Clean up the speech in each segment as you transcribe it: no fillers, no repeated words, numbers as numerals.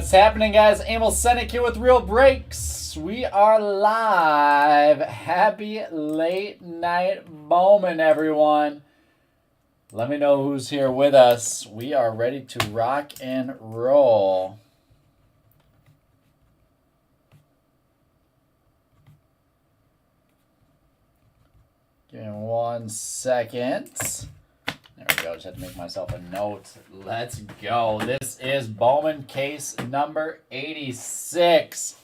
What's happening, guys? Emil Senek here with Real Breaks. We are live. Happy late night Bowman, everyone. Let me know who's here with us. We are ready to rock and roll. Give me 1 second. There we go. Just had to make myself a note. Let's go. This is Bowman case number 86.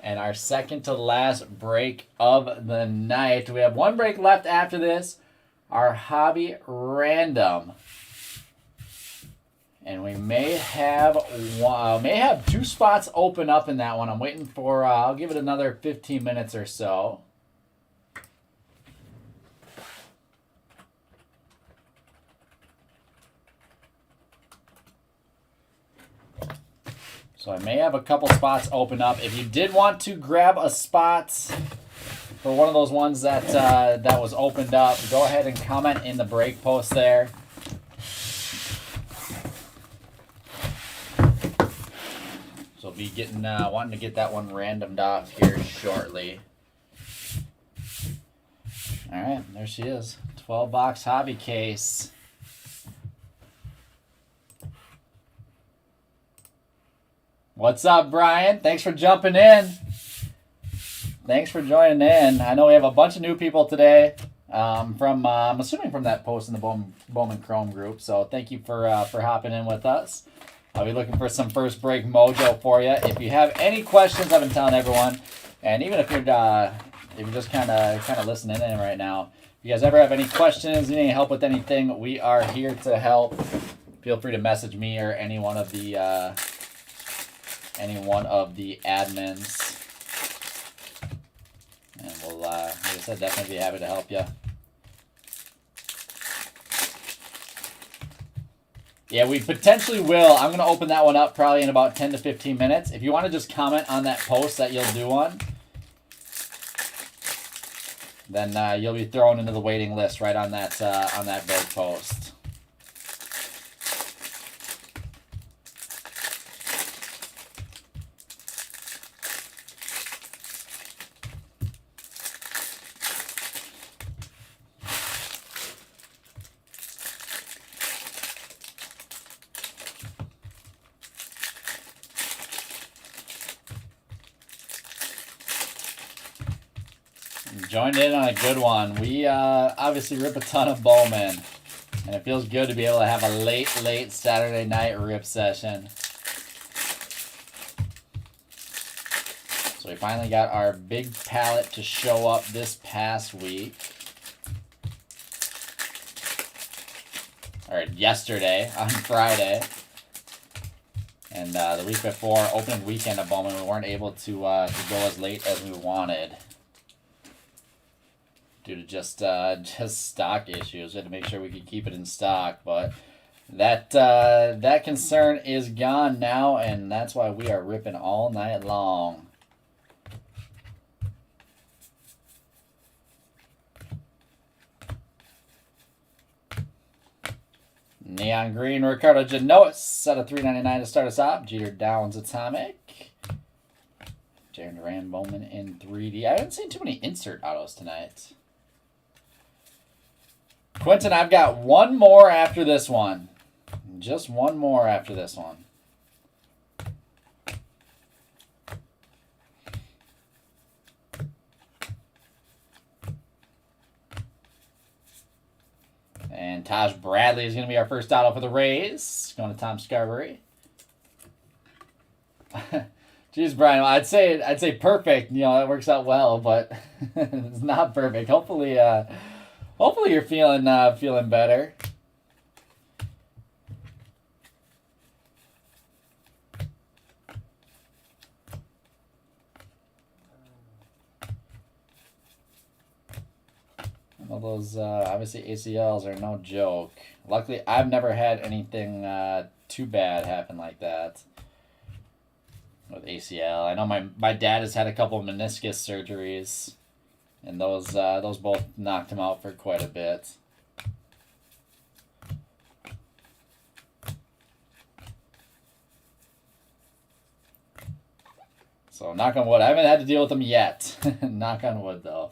And our second to last break of the night. We have one break left after this. Our hobby random. And we may have two spots open up in that one. I'm waiting for, I'll give it another 15 minutes or so. So I may have a couple spots open up. If you did want to grab a spot for one of those ones that that was opened up, go ahead and comment in the break post there. So be getting wanting to get that one randomed off here shortly. All right, there she is. 12-box hobby case. What's up, Brian? Thanks for jumping in. Thanks for joining in. I know we have a bunch of new people today. I'm assuming from that post in the Bowman Chrome group. So thank you for hopping in with us. I'll be looking for some first break mojo for you. If you have any questions, I've been telling everyone, and even if you're just kind of listening in right now, if you guys ever have any questions, need any help with anything, we are here to help. Feel free to message me or any one of the admins, and we'll, like I said, definitely be happy to help you. Yeah, we potentially will. I'm going to open that one up probably in about 10 to 15 minutes. If you want to just comment on that post that you'll do one, then you'll be thrown into the waiting list right on that break post. Joined in on a good one. We obviously rip a ton of Bowman, and it feels good to be able to have a late Saturday night rip session. So we finally got our big pallet to show up this past week. Or yesterday, on Friday. And the week before, opening weekend of Bowman, we weren't able to go as late as we wanted, due to just stock issues. We had to make sure we could keep it in stock, but that concern is gone now, and that's why we are ripping all night long. Neon Green, Ricardo Janois, set of $3.99 to start us off. Jeter Downs Atomic. Jaron Duran Bowman in 3D. I haven't seen too many insert autos tonight. Quentin, I've got one more after this one. Just one more after this one. And Taj Bradley is going to be our first auto for the Rays. Going to Tom Scarberry. Jeez, Brian, well, I'd say perfect. You know, that works out well, but it's not perfect. Hopefully you're feeling better. Well, those obviously ACLs are no joke. Luckily, I've never had anything too bad happen like that with ACL. I know my dad has had a couple of meniscus surgeries, and those both knocked him out for quite a bit. So knock on wood. I haven't had to deal with them yet. Knock on wood, though.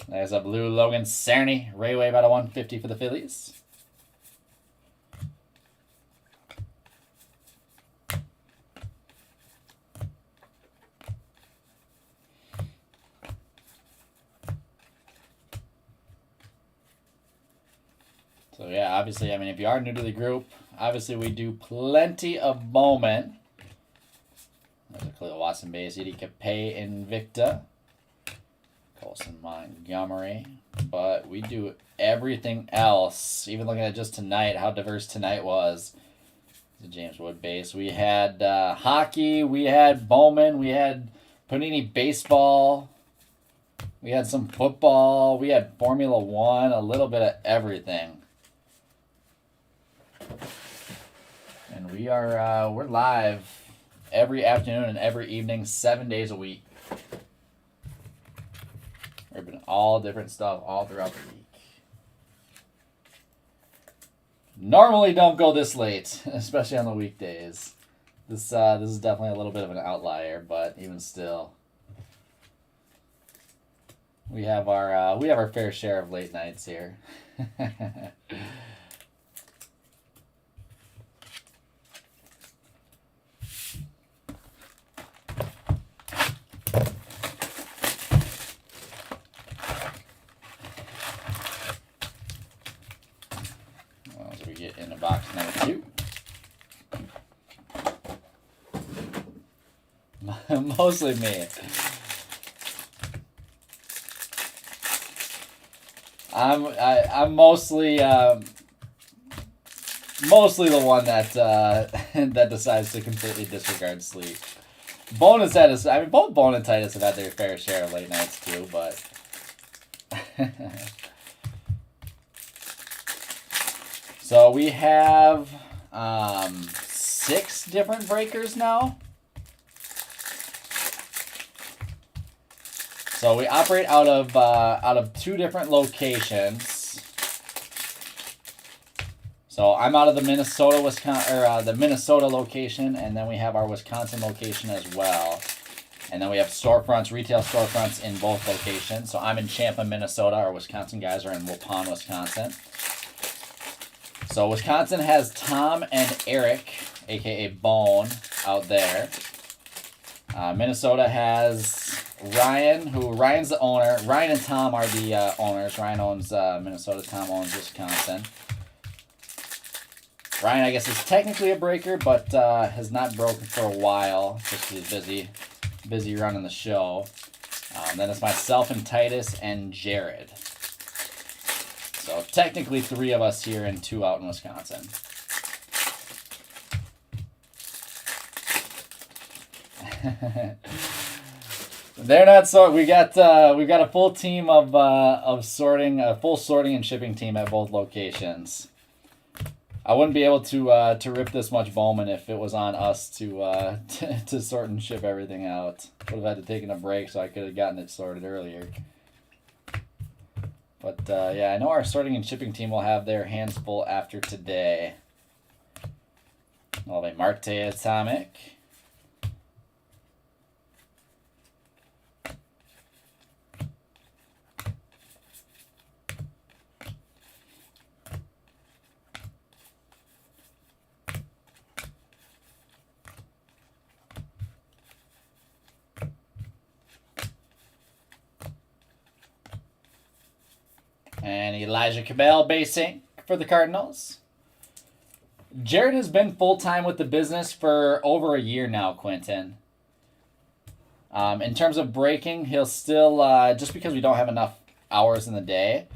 There's a blue Logan Cerny. Ray Wave out of 150 for the Phillies. So yeah, obviously, I mean, if you are new to the group, obviously we do plenty of Bowman. There's a Khalil Watson base, Edie Capay Invicta, Colson Montgomery. But we do everything else. Even looking at just tonight, how diverse tonight was. The James Wood base. We had hockey, we had Bowman, we had Panini baseball, we had some football, we had Formula One, a little bit of everything. And we are we're live every afternoon and every evening, 7 days a week. We've been all different stuff all throughout the week. Normally don't go this late, especially on the weekdays. This is definitely a little bit of an outlier, but even still, we have our fair share of late nights here. As we get into box number 2. Mostly me. I'm mostly the one that that decides to completely disregard sleep. Bone and Titus, I mean, both Bone and Titus have had their fair share of late nights too, but so we have 6 different breakers now. So we operate out of 2 different locations. So I'm out of the Minnesota location, and then we have our Wisconsin location as well. And then we have storefronts, retail storefronts in both locations. So I'm in Champa, Minnesota. Our Wisconsin guys are in Waupun, Wisconsin. So Wisconsin has Tom and Eric, aka Bone, out there. Minnesota has Ryan, Ryan's the owner. Ryan and Tom are the owners. Ryan owns Minnesota, Tom owns Wisconsin. Ryan, I guess, is technically a breaker, but has not broken for a while, just because he's busy running the show. Then it's myself and Titus and Jared. So technically 3 of us here and 2 out in Wisconsin. They're not sort. We've got a full team of sorting, a full sorting and shipping team at both locations. I wouldn't be able to rip this much Bowman if it was on us to sort and ship everything out. Would have had to take a break so I could have gotten it sorted earlier. But yeah, I know our sorting and shipping team will have their hands full after today. We'll have a Marte Atomic. And Elijah Cabell basing for the Cardinals. Jared has been full-time with the business for over a year now, Quentin. In terms of breaking, he'll still, just because we don't have enough hours in the day,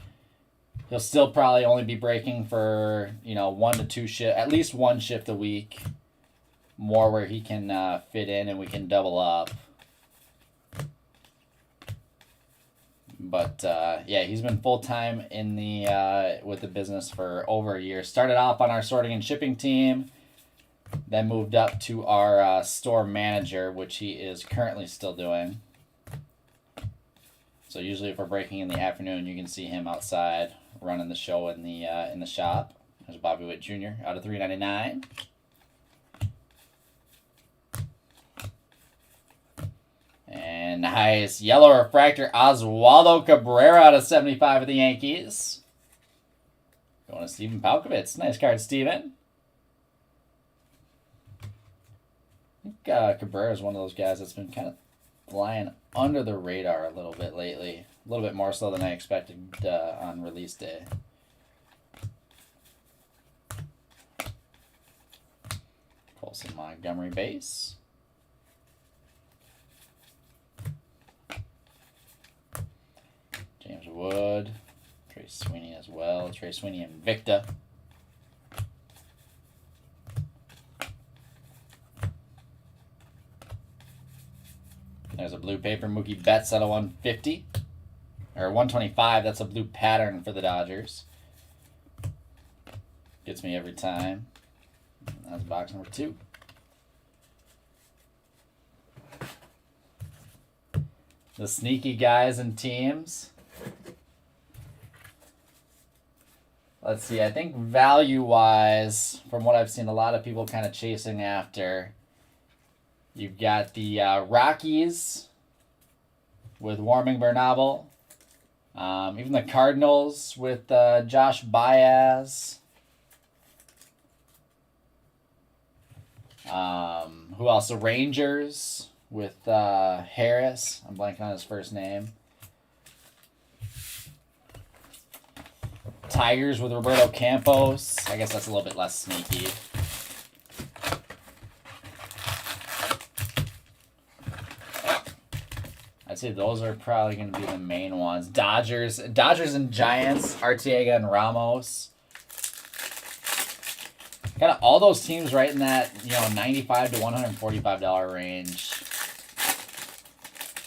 he'll still probably only be breaking for, 1 to 2 shifts, at least 1 shift a week. More where he can fit in and we can double up. But yeah, he's been full-time in the with the business for over a year. Started off on our sorting and shipping team, then moved up to our store manager, which he is currently still doing. So usually if we're breaking in the afternoon, you can see him outside running the show in the shop. There's Bobby Witt Jr. out of $3.99. Nice. Yellow refractor Oswaldo Cabrera out of 75 of the Yankees. Going to Steven Palkovitz. Nice card, Steven. I think Cabrera is one of those guys that's been kind of flying under the radar a little bit lately. A little bit more so than I expected on release day. Colson Montgomery base. James Wood. Trey Sweeney as well. Trey Sweeney and Victa. There's a blue paper Mookie Betts out of 150. Or 125. That's a blue pattern for the Dodgers. Gets me every time. That's box number 2. The sneaky guys and teams. Let's see. I think value-wise, from what I've seen, a lot of people kind of chasing after. You've got the Rockies with Warming Bernabel. Even the Cardinals with Josh Baez. Who else? The Rangers with Harris. I'm blanking on his first name. Tigers with Roberto Campos. I guess that's a little bit less sneaky. I'd say those are probably going to be the main ones. Dodgers and Giants. Arteaga and Ramos. Kind of all those teams right in that, $95 to $145 range.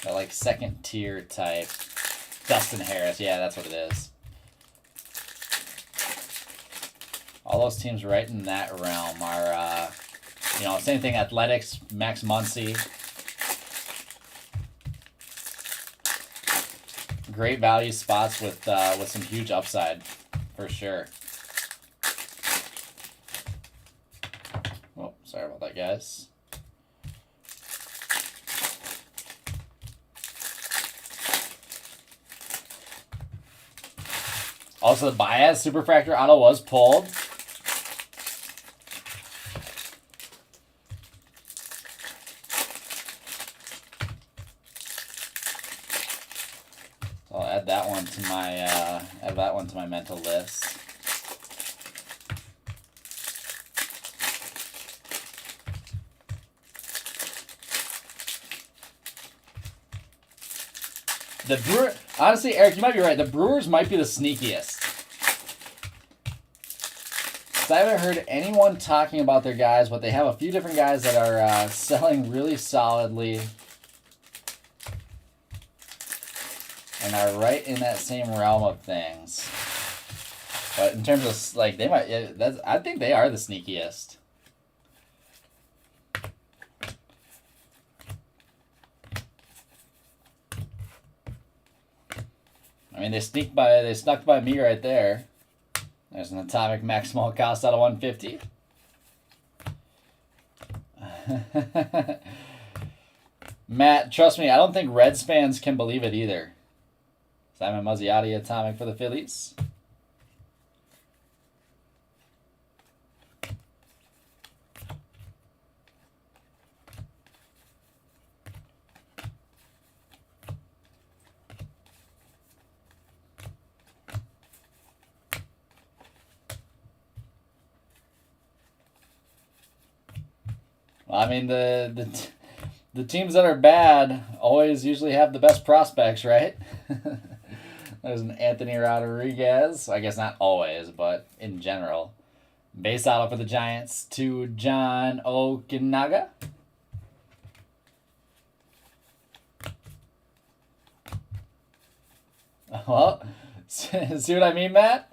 That like second tier type. Dustin Harris, yeah, that's what it is. All those teams right in that realm are, same thing. Athletics, Max Muncy. Great value spots with some huge upside, for sure. Oh, sorry about that, guys. Also, the Baez Superfractor auto was pulled. So I'll add that one to my mental list. The Brewer, honestly, Eric, you might be right. The Brewers might be the sneakiest. I haven't heard anyone talking about their guys, but they have a few different guys that are selling really solidly and are right in that same realm of things. But in terms of they might, I think they are the sneakiest. I mean, they snuck by me right there. There's an Atomic Maximal Cost out of 150. Matt, trust me, I don't think Reds fans can believe it either. Simon Muzziotti Atomic for the Phillies. I mean, the teams that are bad always usually have the best prospects, right? There's an Anthony Rodriguez. I guess not always, but in general. Base auto for the Giants to John Okinaga. Well, see what I mean, Matt?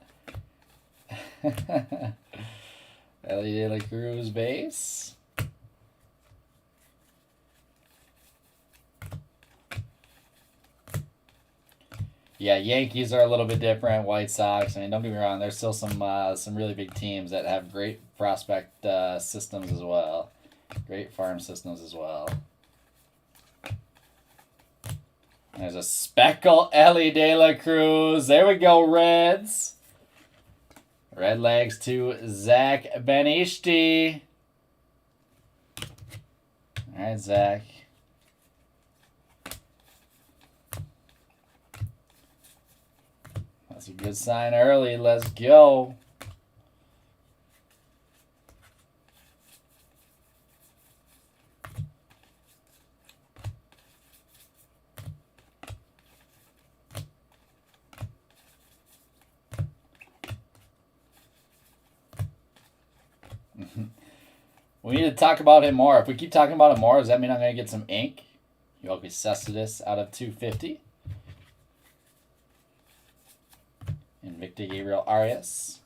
Ellie De La Cruz base. Yeah, Yankees are a little bit different. White Sox. I mean, don't get me wrong. There's still some really big teams that have great prospect systems as well. Great farm systems as well. There's a Speckle Ellie De La Cruz. There we go, Reds. Red legs to Zach Benishti. All right, Zach. That's a good sign early. Let's go. We need to talk about him more. If we keep talking about him more, does that mean I'm going to get some ink? Yogi Cespedes out of 250. Invicta Gabriel Arias.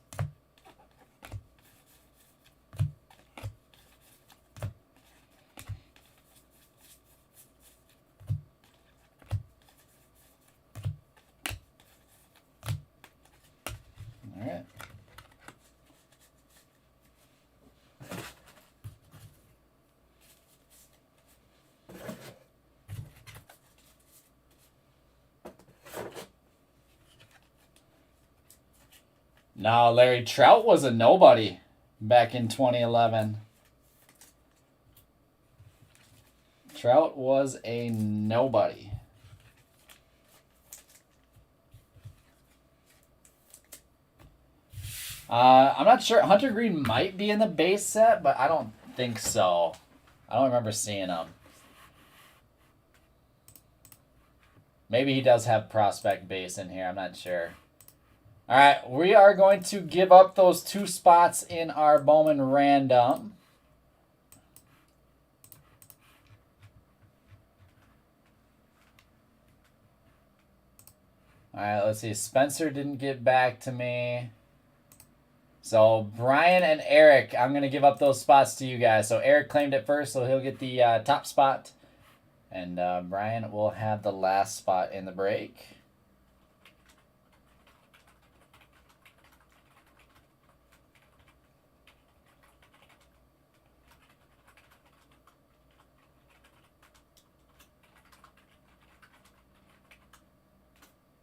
All right. No, Larry Trout was a nobody back in 2011. Trout was a nobody. I'm not sure. Hunter Green might be in the base set, but I don't think so. I don't remember seeing him. Maybe he does have prospect base in here. I'm not sure. All right, we are going to give up those 2 spots in our Bowman random. All right, let's see. Spencer didn't get back to me. So Brian and Eric, I'm going to give up those spots to you guys. So Eric claimed it first, so he'll get the top spot. And Brian will have the last spot in the break.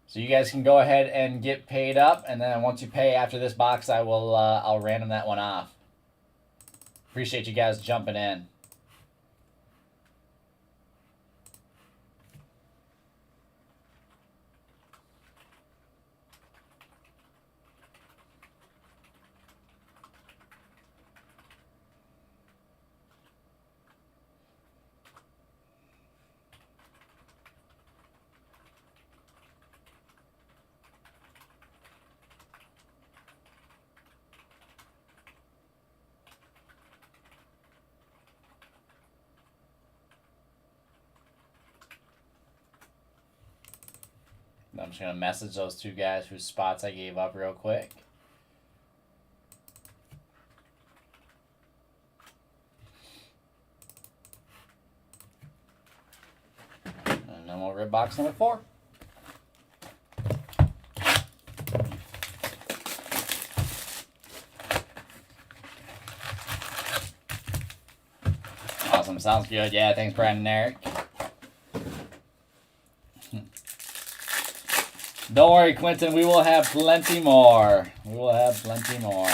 So you guys can go ahead and get paid up, and then once you pay after this box, I will I'll random that one off. Appreciate you guys jumping in. I'm just going to message those 2 guys whose spots I gave up real quick. And then we'll rip box number 4. Awesome. Sounds good. Yeah, thanks, Brian and Eric. Don't worry, Quentin. We will have plenty more. We will have plenty more.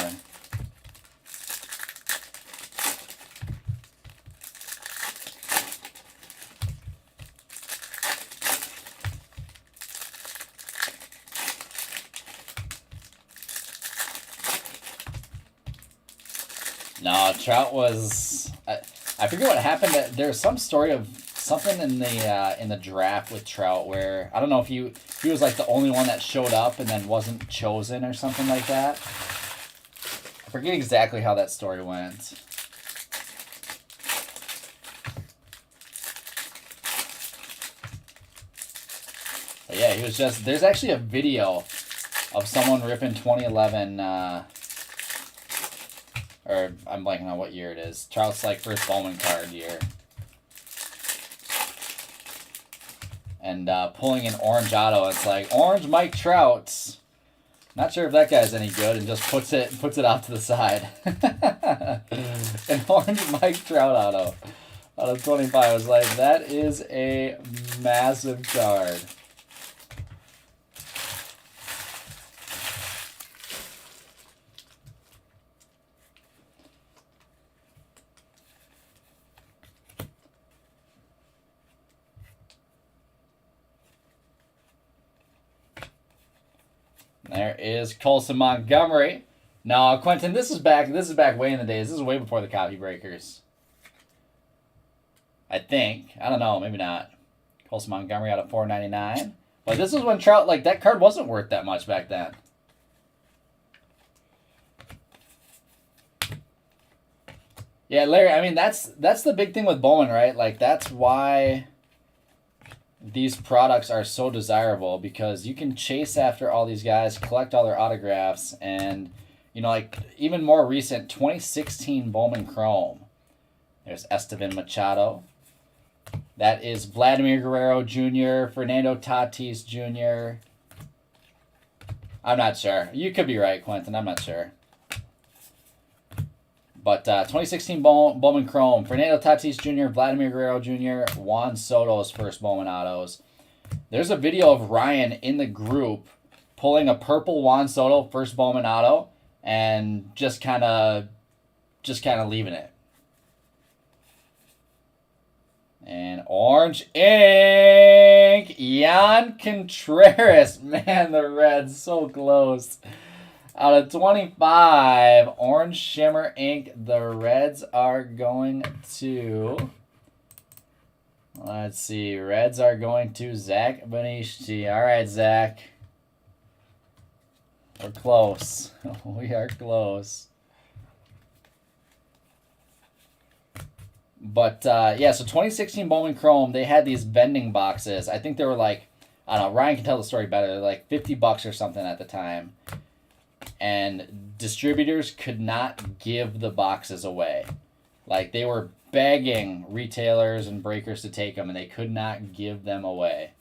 No, Trout was. I forget what happened. There's some story of something in the draft with Trout where I don't know if he was like the only one that showed up and then wasn't chosen or something like that. I forget exactly how that story went. But yeah, he was just. There's actually a video of someone ripping 2011. Or I'm blanking on what year it is. Trout's like first Bowman card year. And pulling an orange auto. It's like orange Mike Trout. Not sure if that guy's any good, and just puts it off to the side. An orange Mike Trout auto. Out of 25. I was like, that is a massive card. There is Colson Montgomery. No, Quentin, this is back way in the days. This is way before the copy breakers. I think. I don't know, maybe not. Colson Montgomery out of 4.99. But this is when Trout, like, that card wasn't worth that much back then. Yeah, Larry, I mean, that's the big thing with Bowman, right? Like, that's why these products are so desirable, because you can chase after all these guys, collect all their autographs, and, you know, like, even more recent, 2016 Bowman Chrome. There's Esteban Machado. That is Vladimir Guerrero Jr., Fernando Tatis Jr. I'm not sure. You could be right, Quentin. I'm not sure. But 2016 Bowman Chrome, Fernando Tatis Jr., Vladimir Guerrero Jr., Juan Soto's first Bowman autos. There's a video of Ryan in the group pulling a purple Juan Soto first Bowman auto and just kind of leaving it. And orange ink, Yan Contreras. Man, the Reds so close. Out of 25, orange shimmer ink, the Reds are going to, let's see, Reds are going to Zach Benisti. All right, Zach. We're close. We are close. But, yeah, so 2016 Bowman Chrome, they had these vending boxes. I think they were like, I don't know, Ryan can tell the story better. They're like $50 or something at the time. And distributors could not give the boxes away. Like, they were begging retailers and breakers to take them, and they could not give them away.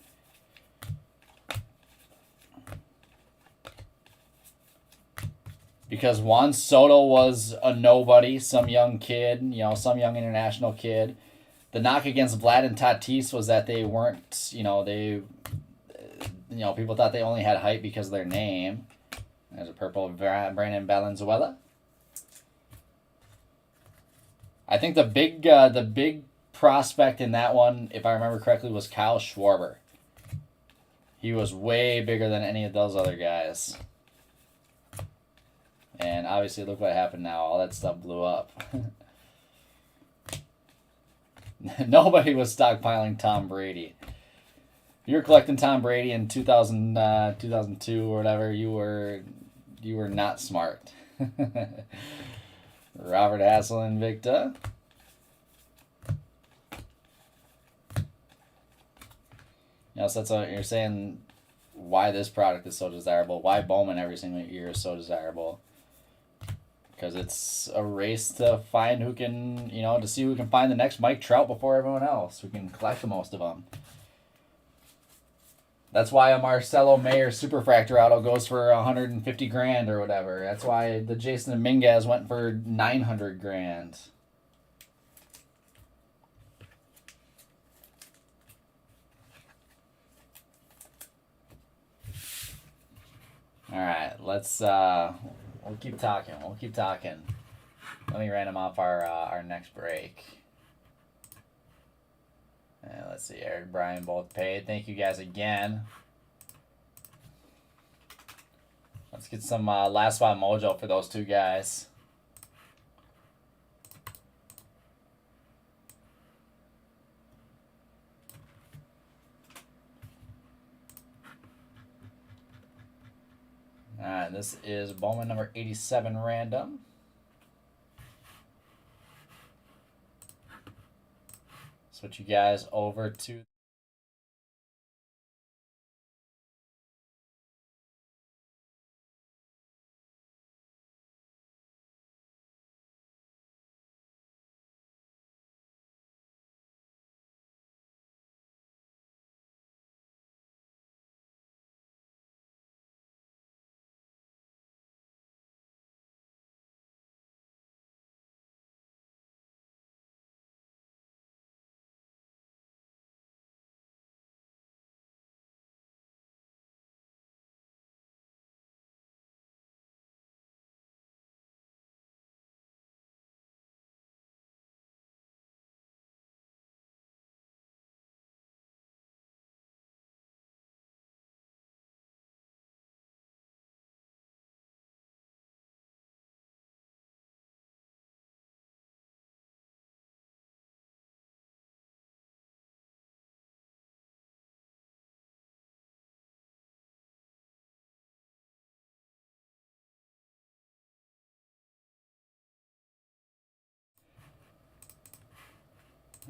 Because Juan Soto was a nobody, some young kid, you know, some young international kid. The knock against Vlad and Tatis was that they weren't, people thought they only had hype because of their name. There's a purple Brandon Valenzuela. I think the big prospect in that one, if I remember correctly, was Kyle Schwarber. He was way bigger than any of those other guys. And obviously, look what happened now. All that stuff blew up. Nobody was stockpiling Tom Brady. If you were collecting Tom Brady in 2002 or whatever, you were not smart. Robert Hassel Invicta. So that's what you're saying, why this product is so desirable, why Bowman every single year is so desirable. Because it's a race to find who can, to see who can find the next Mike Trout before everyone else, who can collect the most of them. That's why a Marcelo Mayer Superfractor auto goes for $150,000 or whatever. That's why the Jason Dominguez went for $900,000. All right, let's we'll keep talking. Let me random off our next break. And let's see, Eric, Brian both paid. Thank you guys again. Let's get some last spot mojo for those two guys. All right, this is Bowman number 87 random. Switch you guys over to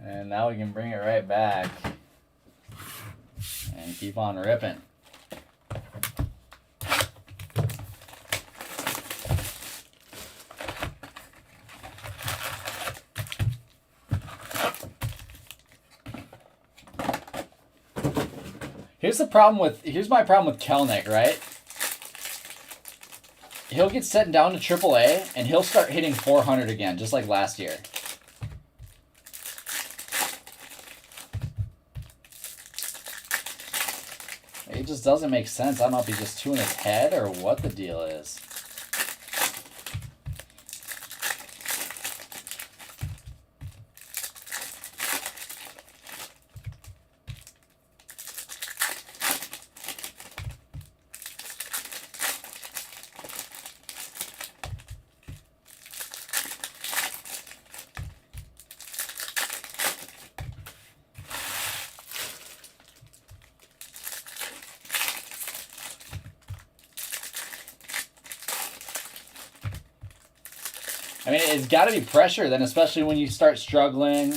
And now we can bring it right back. And keep on ripping. Here's my problem with Kelnick, right? He'll get sent down to AAA and he'll start hitting 400 again, just like last year. It just doesn't make sense. I don't know if he's just too in his head or what the deal is. I mean, it's got to be pressure then, especially when you start struggling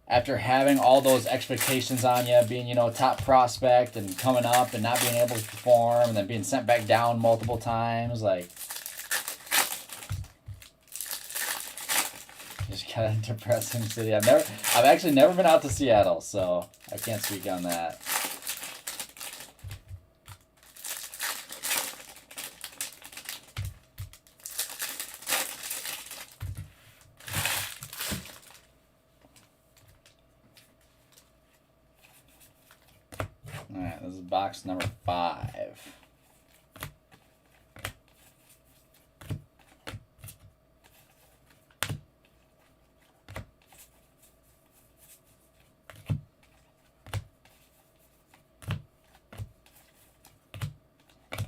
after having all those expectations on you, being, you know, a top prospect and coming up and not being able to perform and then being sent back down multiple times. Like, just kind of depressing city. I've actually never been out to Seattle, so I can't speak on that. Alright, this is box number 5.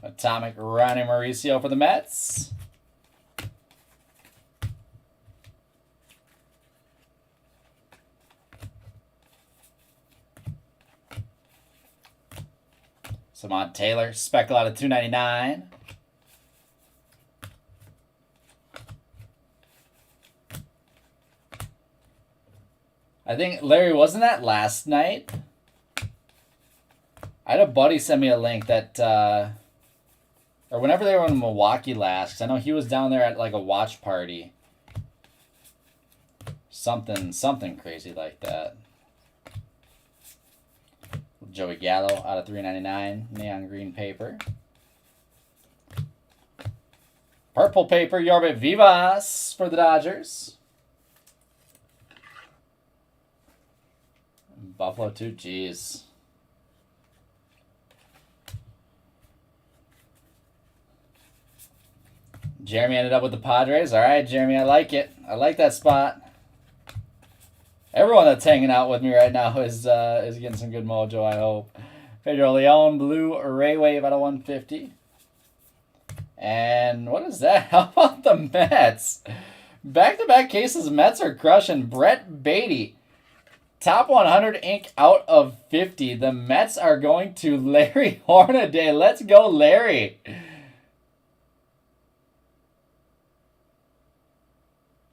Atomic Ronnie Mauricio for the Mets. Samad Taylor, speckle out of 299. I think, Larry, wasn't that last night? I had a buddy send me a link that, or whenever they were in Milwaukee last, because I know he was down there at like a watch party. Something crazy like that. Joey Gallo out of 399, neon green paper. Purple paper, Yorbit Vivas for the Dodgers. Buffalo 2, geez. Jeremy ended up with the Padres. All right, Jeremy, I like it. I like that spot. Everyone that's hanging out with me right now is getting some good mojo, I hope. Pedro Leon, blue Ray Wave out of 150. And what is that? How about the Mets? Back-to-back cases, Mets are crushing. Brett Beatty, top 100 ink out of 50. The Mets are going to Larry Hornaday. Let's go, Larry.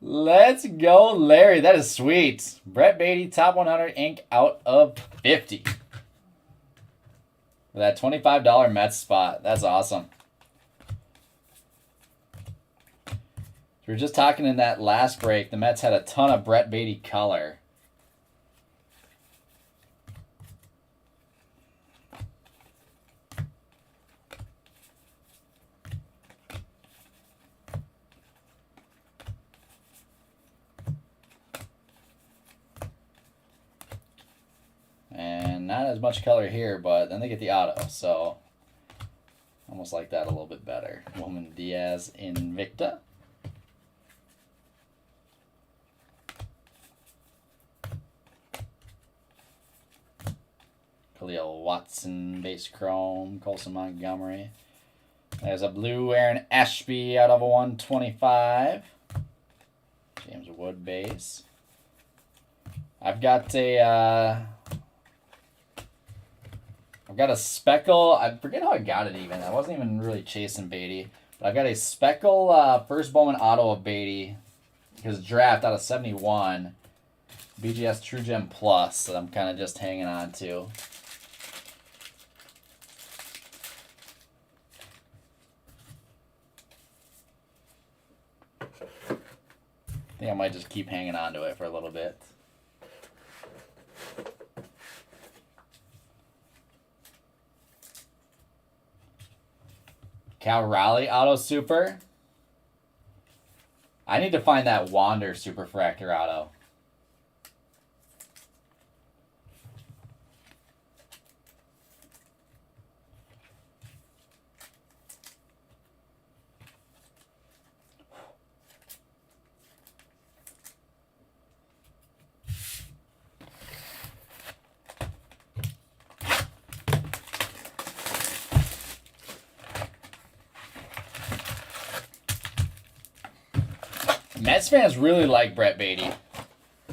Let's go, Larry. That is sweet. Brett Beatty, top 100 ink out of 50. For that $25 Mets spot. That's awesome. We were just talking in that last break. The Mets had a ton of Brett Beatty color. And not as much color here, but then they get the auto, so almost like that a little bit better. Bowman Diaz Invicta. Khalil Watson base chrome. Colson Montgomery. There's a blue Aaron Ashby out of a 125. James Wood base. I've got a speckle. I forget how I got it even. I wasn't even really chasing Beatty. But I've got a speckle first Bowman auto of Beatty his draft out of 71. BGS True Gem Plus that I'm kind of just hanging on to. I think I might just keep hanging on to it for a little bit. Cal Raleigh Auto Super. I need to find that Wander Superfractor Auto. Mets fans really like Brett Beatty.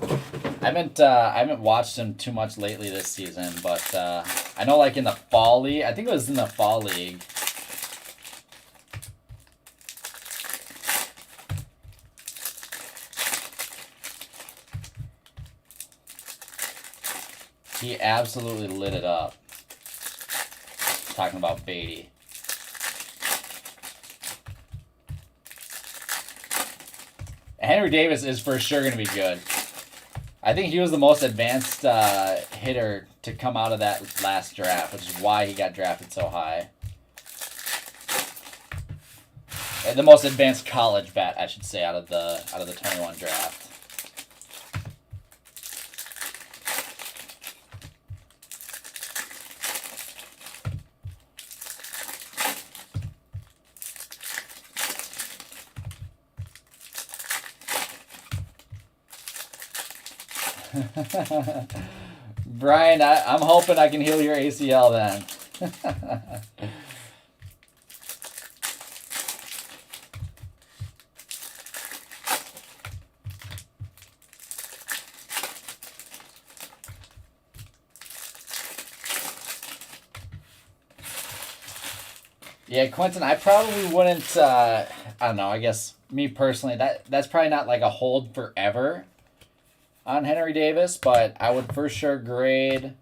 I haven't watched him too much lately this season, but I know like in the fall league, I think it was in the fall league. He absolutely lit it up. Talking about Beatty. Henry Davis is for sure going to be good. I think he was the most advanced hitter to come out of that last draft, which is why he got drafted so high. The most advanced college bat, I should say, out of the 21 draft. Brian, I'm hoping I can heal your ACL then. Yeah, Quentin, I probably wouldn't, I don't know, I guess me personally, that's probably not like a hold forever on Henry Davis, but I would for sure grade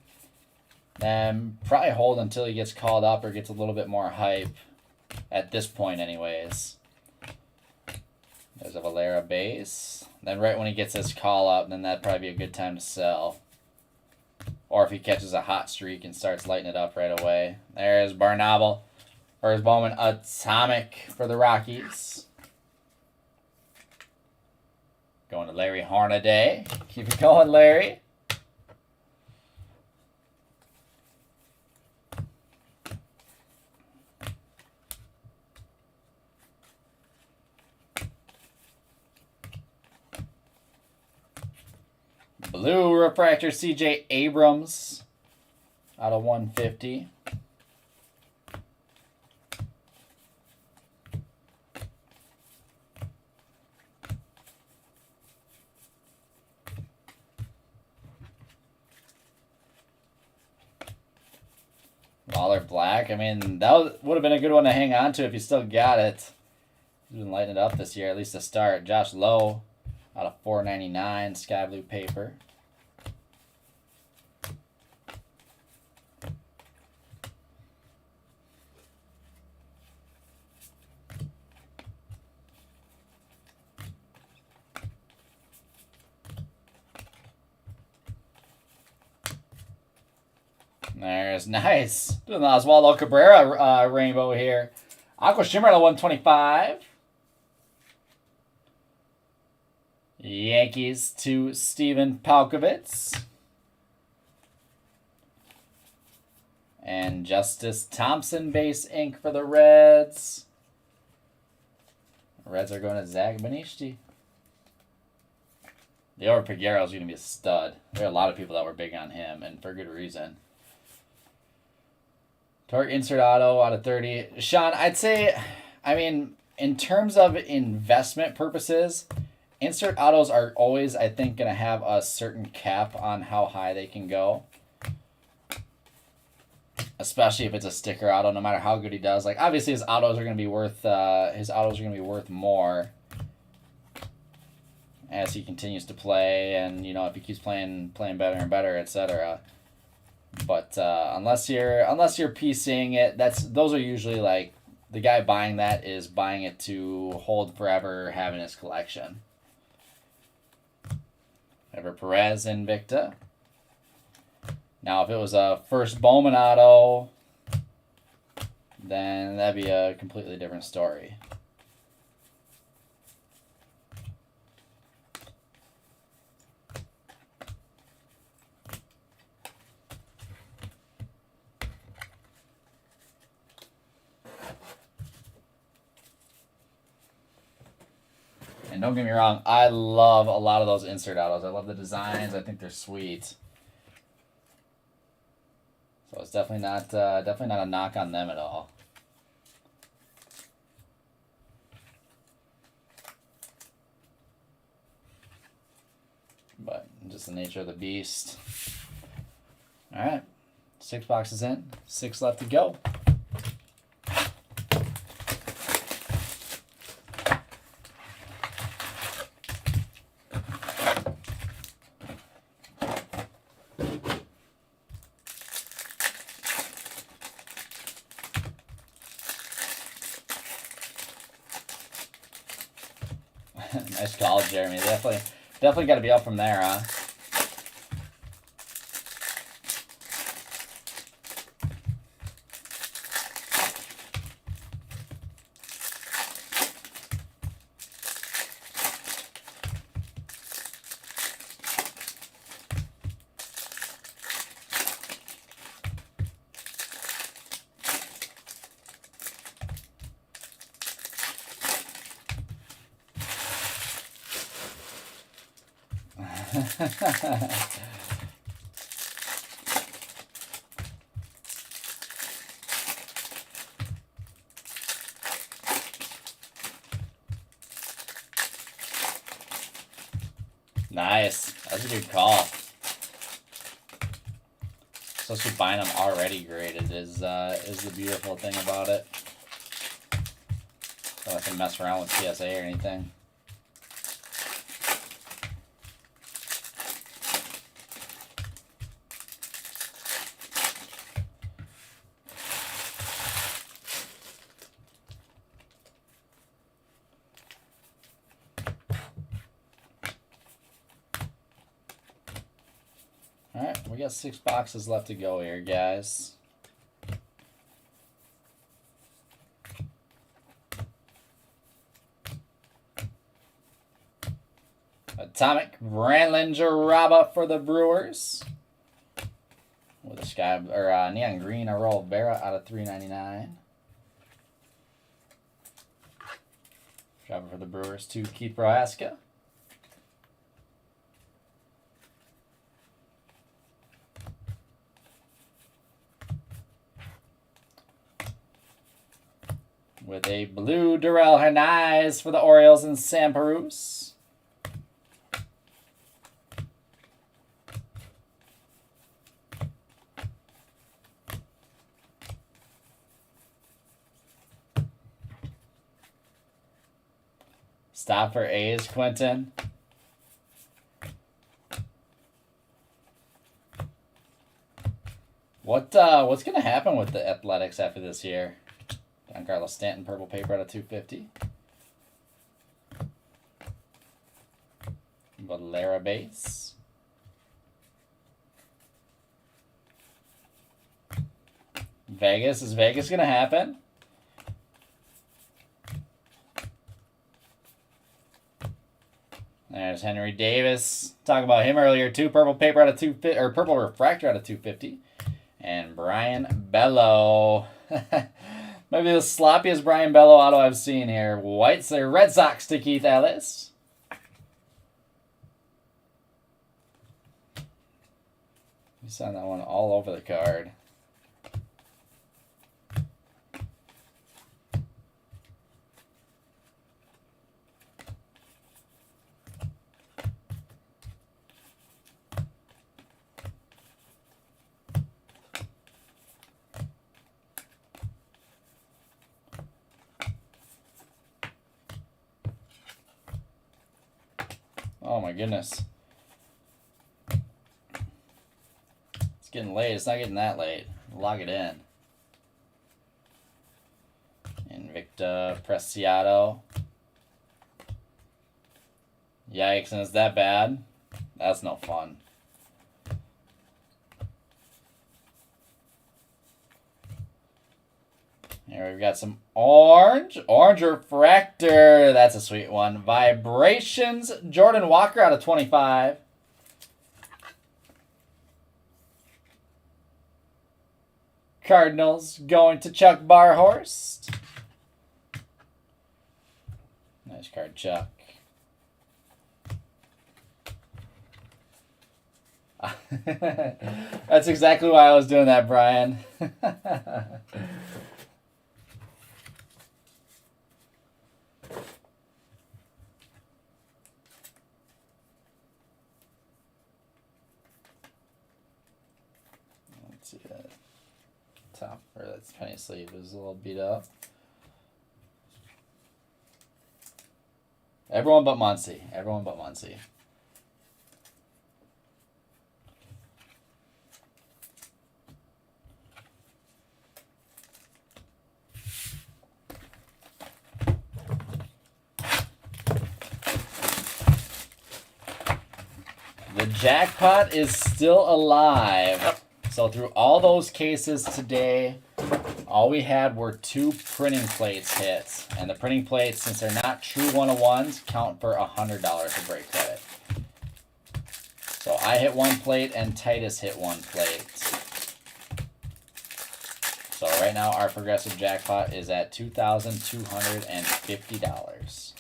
and probably hold until he gets called up or gets a little bit more hype at this point anyways. There's a Valera base. Then right when he gets his call up, then that'd probably be a good time to sell. Or if he catches a hot streak and starts lighting it up right away. There's Barnabel. Or Bowman Atomic for the Rockies. Going to Larry Hornaday. Keep it going, Larry. Blue refractor CJ Abrams out of 150. Waller Black. I mean, that would have been a good one to hang on to if you still got it. He's been lighting it up this year, at least to start. Josh Lowe out of 499 sky blue paper. There's nice. Doing the Oswaldo Cabrera rainbow here. Aqua Shimmer at 125. Yankees to Steven Palkovitz. And Justice Thompson base ink for the Reds. Reds are going to Zach Benishti. Leor Piguero is going to be a stud. There are a lot of people that were big on him, and for good reason. Torque insert auto out of 30. Sean, I'd say, I mean, in terms of investment purposes, insert autos are always, I think, going to have a certain cap on how high they can go. Especially if it's a sticker auto, no matter how good he does. Like, obviously, his autos are going to be worth more. as he continues to play, and you know, if he keeps playing better and better, etc. But unless you're PCing it, those are usually like the guy buying that is buying it to hold forever, have in his collection. Ever Perez Invicta. Now, if it was a first Bowman auto, then that'd be a completely different story. And don't get me wrong, I love a lot of those insert autos. I love the designs. I think they're sweet. So it's definitely not a knock on them at all. But just the nature of the beast. All right, 6 boxes in, 6 left to go. Nice call, Jeremy. Definitely got to be up from there, huh? Nice. That's a good call. Especially buying them already graded is the beautiful thing about it. Don't have to mess around with PSA or anything. Alright, we got 6 boxes left to go here, guys. Atomic Brandon Jaraba for the Brewers. With a sky or neon green, a roll of Vera out of 399. Jaraba for the Brewers to Keith Prohaska. With a blue Darrell Hernandez for the Orioles and Sam Perus. Stop for A's, Quentin. What's gonna happen with the Athletics after this year? Giancarlo Stanton, purple paper out of 250. Valera base. Vegas. Is Vegas going to happen? There's Henry Davis. Talk about him earlier too. Purple paper out of 250, or purple refractor out of 250. And Brian Bello. Maybe the sloppiest Brian Bello auto I've seen here. Red Sox to Keith Ellis. You signed that one all over the card. my goodness. It's getting late. It's not getting that late. Log it in. Invicta Preciado. Yikes, and it's that bad? That's no fun. Here we've got some orange. Orange Refractor. That's a sweet one. Vibrations. Jordan Walker out of 25. Cardinals going to Chuck Barhorst. Nice card, Chuck. That's exactly why I was doing that, Brian. Let's see that top, or that's penny sleeve is a little beat up. Everyone but Muncie. Everyone but Muncie. The jackpot is still alive. So through all those cases today, all we had were 2 printing plates hit. And the printing plates, since they're not true 101s, count for $100 of break credit. So I hit 1 plate and Titus hit 1 plate. So right now our progressive jackpot is at $2,250.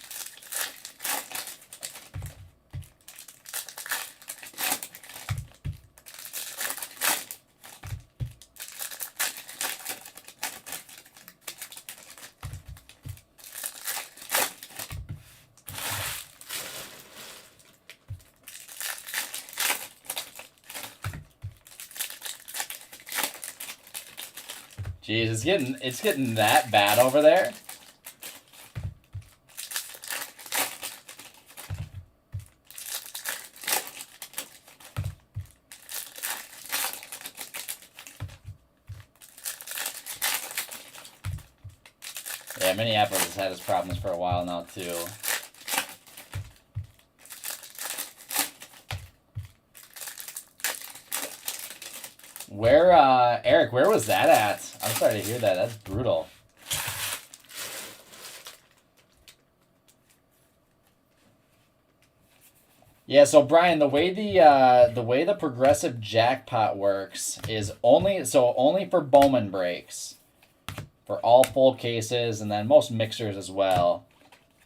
Jeez, it's getting that bad over there. Yeah, Minneapolis has had its problems for a while now too. Where, Eric, where was that at? I'm sorry to hear that. That's brutal. Yeah, so Brian, the way the progressive jackpot works is only for Bowman breaks, for all full cases, and then most mixers as well.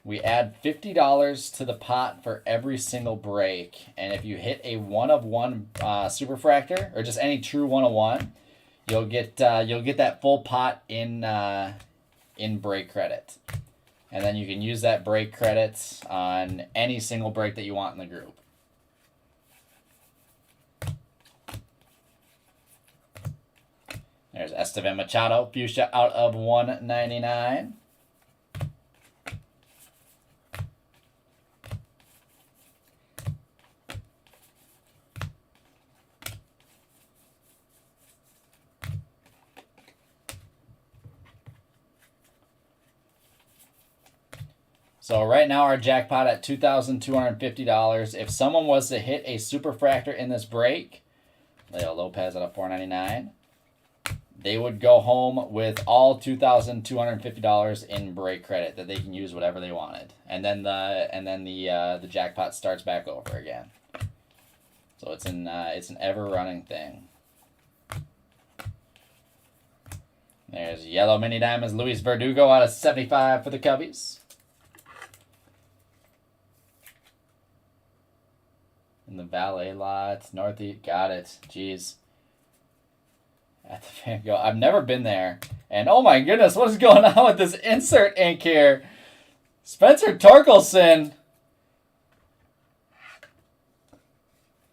We add $50 to the pot for every single break, and if you hit a 1-of-1 superfractor or just any true 1-of-1, you'll get that full pot in break credit, and then you can use that break credit on any single break that you want in the group. There's Estevan Machado, fuchsia out of 199. So right now our jackpot at $2,250. If someone was to hit a superfractor in this break, Leo Lopez at a $499, they would go home with all $2,250 in break credit that they can use whatever they wanted, and then the jackpot starts back over again. So it's an ever running thing. There's yellow mini diamonds, Luis Verdugo out of 75 for the Cubbies. In the valet lot, northeast, got it. Jeez. At the Van Gogh, I've never been there, and oh my goodness, what is going on with this insert ink here? Spencer Torkelson,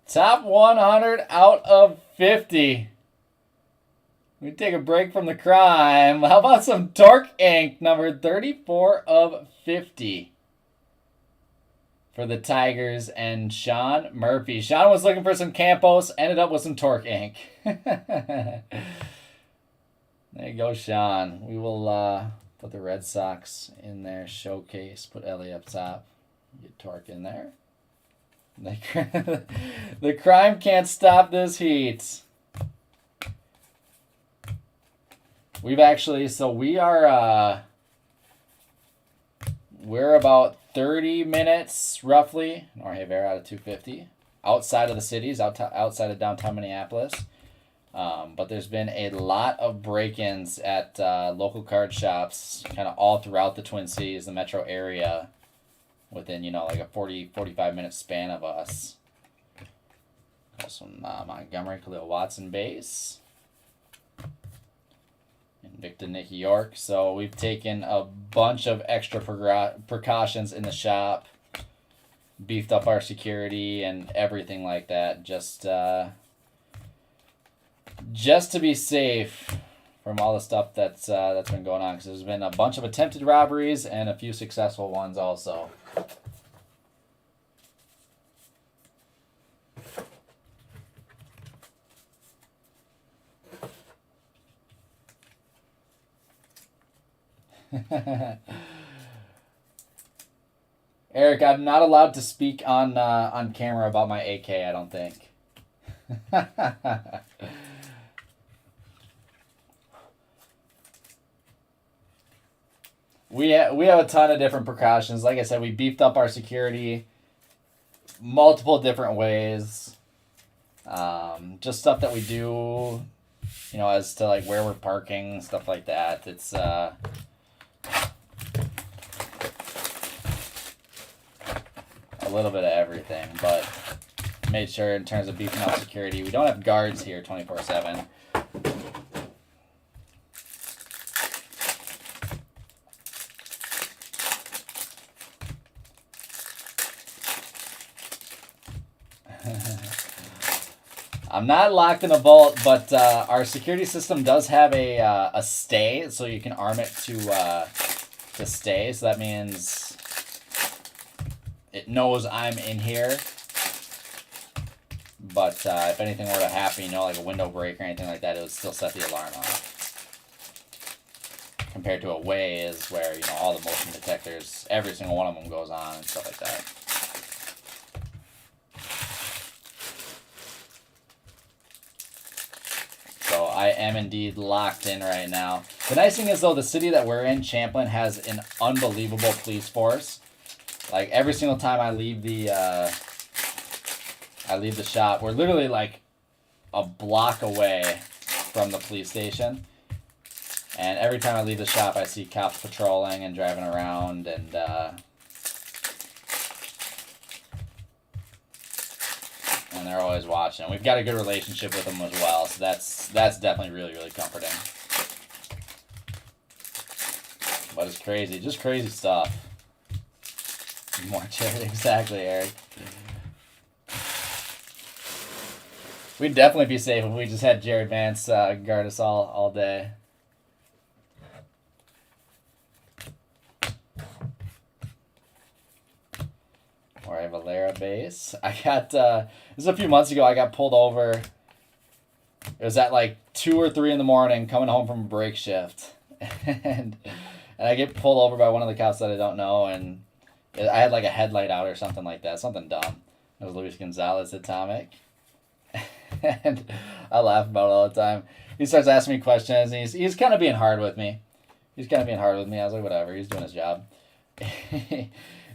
top 100 out of 50. We take a break from the crime. How about some Torque ink, number 34 of 50? for the Tigers and Sean Murphy. Sean was looking for some Campos, ended up with some Torque ink. There you go, Sean. We will put the Red Sox in there, showcase, put Ellie up top, get Torque in there. The crime can't stop this heat. We've actually, so we are, we're about 30 minutes, roughly, Norhaver out of 250, outside of the cities, outside of downtown Minneapolis. But there's been a lot of break-ins at local card shops, kind of all throughout the Twin Cities, the metro area, within, like a 45-minute span of us. Also, Montgomery, Khalil Watson base. Invicta Nicky York. So we've taken a bunch of extra precautions in the shop, beefed up our security and everything like that, just to be safe from all the stuff that's been going on, because there's been a bunch of attempted robberies and a few successful ones also. Eric, I'm not allowed to speak on camera about my AK, I don't think. We have a ton of different precautions. Like I said, we beefed up our security multiple different ways. Just stuff that we do, as to like where we're parking, stuff like that. It's a little bit of everything, but made sure in terms of beefing up security. We don't have guards here 24/7. I'm not locked in a vault, but our security system does have a stay, so you can arm it to stay. So that means it knows I'm in here. But if anything were to happen, like a window break or anything like that, it would still set the alarm off. Compared to a Waze where, all the motion detectors, every single one of them goes on and stuff like that. So I am indeed locked in right now. The nice thing is, though, the city that we're in, Champlin, has an unbelievable police force. Like, every single time I leave the shop, we're literally like a block away from the police station. And every time I leave the shop, I see cops patrolling and driving around, and they're always watching. We've got a good relationship with them as well, so that's definitely really, really comforting. But it's crazy, just crazy stuff. More charity, exactly, Eric. We'd definitely be safe if we just had Jared Vance guard us all day. Or I have a Valera base. I got, this was a few months ago, I got pulled over. It was at like 2 or 3 in the morning, coming home from a break shift. and I get pulled over by one of the cops that I don't know, and I had like a headlight out or something like that, something dumb. It was Luis Gonzalez Atomic. And I laugh about it all the time. He starts asking me questions, and he's kind of being hard with me. I was like, whatever, he's doing his job.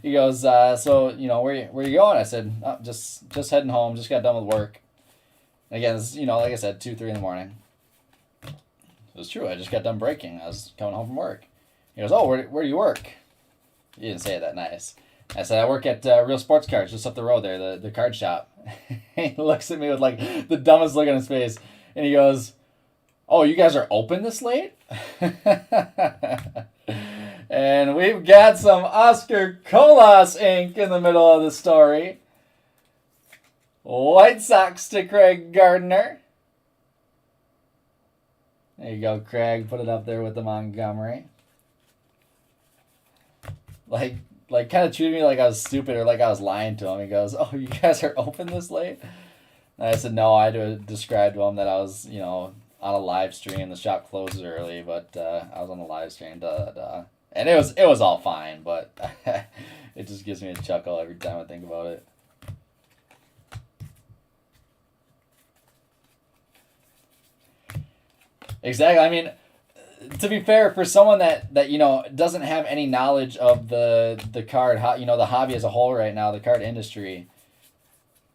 He goes, so, where you going? I said, oh, just heading home, just got done with work. And again, it's, like I said, 2, 3 in the morning. It was true, I just got done breaking. I was coming home from work. He goes, oh, where do you work? He didn't say it that nice. I said, I work at Real Sports Cards, just up the road there, the card shop. He looks at me with like the dumbest look on his face, and he goes, oh, you guys are open this late? And we've got some Oscar Colas ink in the middle of the story. White Sox to Craig Gardner. There you go, Craig. Put it up there with the Montgomery. Like, like kind of treated me like I was stupid or like I was lying to him. He goes, "Oh, you guys are open this late?" And I said, "No." I had to describe to him that I was, on a live stream. The shop closes early, but I was on the live stream. And it was all fine, but it just gives me a chuckle every time I think about it. Exactly. I mean, to be fair, for someone that doesn't have any knowledge of the card, the hobby as a whole right now, the card industry,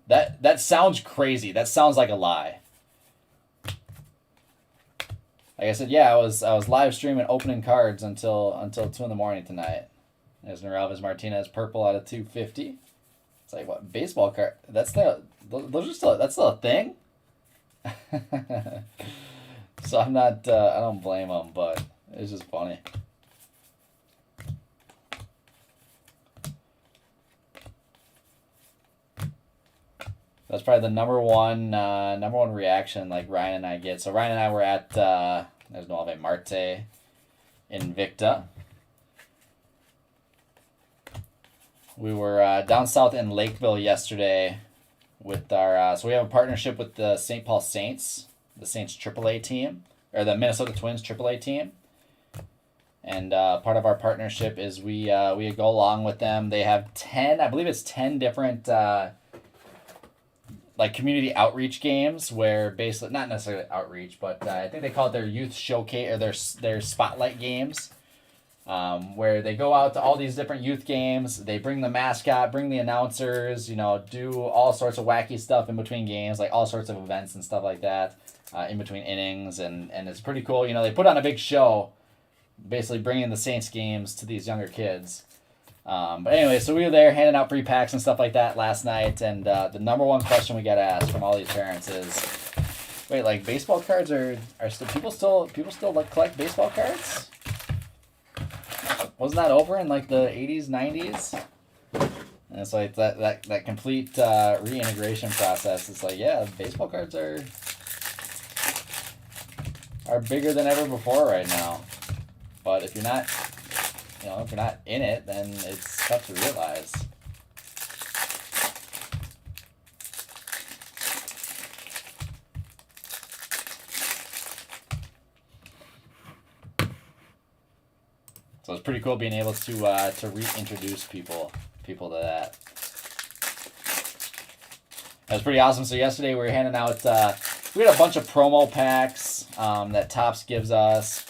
that sounds crazy. That sounds like a lie. Like I said, yeah, I was live streaming opening cards until 2 in the morning tonight. There's Neralvis Martinez purple out of 250. It's like, what, baseball card? That's still a thing. So I'm not, I don't blame them, but it's just funny. That's probably the number one reaction like Ryan and I get. So Ryan and I were at, there's Nueve Marte Invicta. We were down south in Lakeville yesterday with our, so we have a partnership with the St. Paul Saints, the Saints AAA team, or the Minnesota Twins AAA team. And part of our partnership is we go along with them. They have 10, I believe it's 10 different like community outreach games where basically, not necessarily outreach, but I think they call it their youth showcase or their spotlight games, where they go out to all these different youth games. They bring the mascot, bring the announcers, do all sorts of wacky stuff in between games, like all sorts of events and stuff like that in between innings. And it's pretty cool. They put on a big show, basically bringing the Saints games to these younger kids. But anyway, so we were there handing out free packs and stuff like that last night, and the number one question we got asked from all these parents is, wait, like baseball cards are still people still like collect baseball cards? Wasn't that over in like the 80s, 90s? And it's like that complete reintegration process. It's like, yeah, baseball cards are bigger than ever before right now. But if you're not in it, then it's tough to realize. So it's pretty cool being able to reintroduce people to that. That was pretty awesome. So yesterday we were handing out, we had a bunch of promo packs that Topps gives us.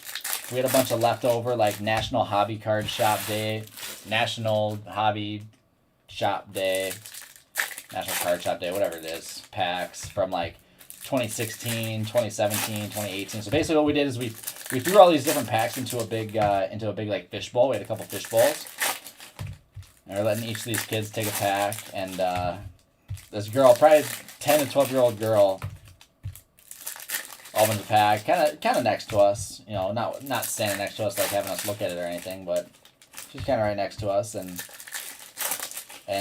We had a bunch of leftover, like National Hobby Card Shop Day, National Hobby Shop Day, National Card Shop Day, whatever it is, packs from like 2016, 2017, 2018. So basically what we did is we threw all these different packs into a big like fish bowl. We had a couple fish bowls. And we're letting each of these kids take a pack. And this girl, probably 10 to 12-year-old girl, opens the pack, kind of next to us, not standing next to us like having us look at it or anything, but she's kind of right next to us and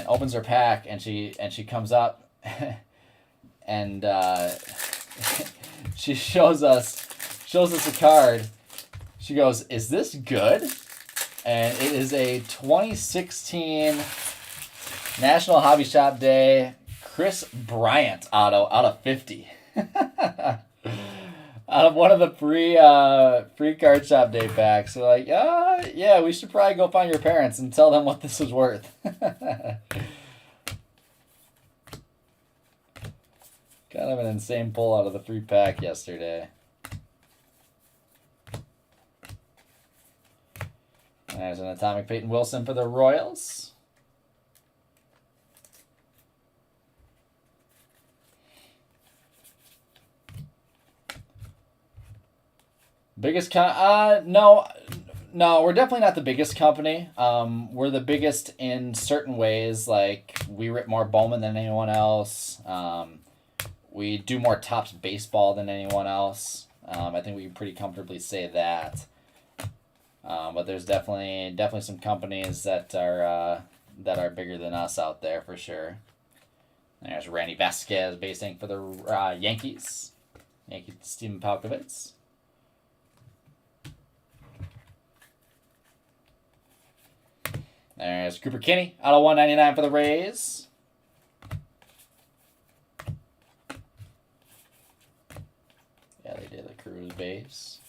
opens her pack and she comes up and she shows us a card. She goes, "Is this good?" And it is a 2016 National Hobby Shop Day Chris Bryant auto out of 50. Out of one of the free card shop day packs. So like, yeah, we should probably go find your parents and tell them what this is worth. Kind of an insane pull out of the free pack yesterday. There's an Atomic Peyton Wilson for the Royals. Biggest no, we're definitely not the biggest company. We're the biggest in certain ways, like we rip more Bowman than anyone else. We do more Topps baseball than anyone else. I think we can pretty comfortably say that. But there's definitely some companies that are bigger than us out there for sure. There's Randy Vasquez basing for the Yankees. Steven Palkovitz. There's Cooper Kinney out of 199 for the Rays. Yeah, they did the Cruz base.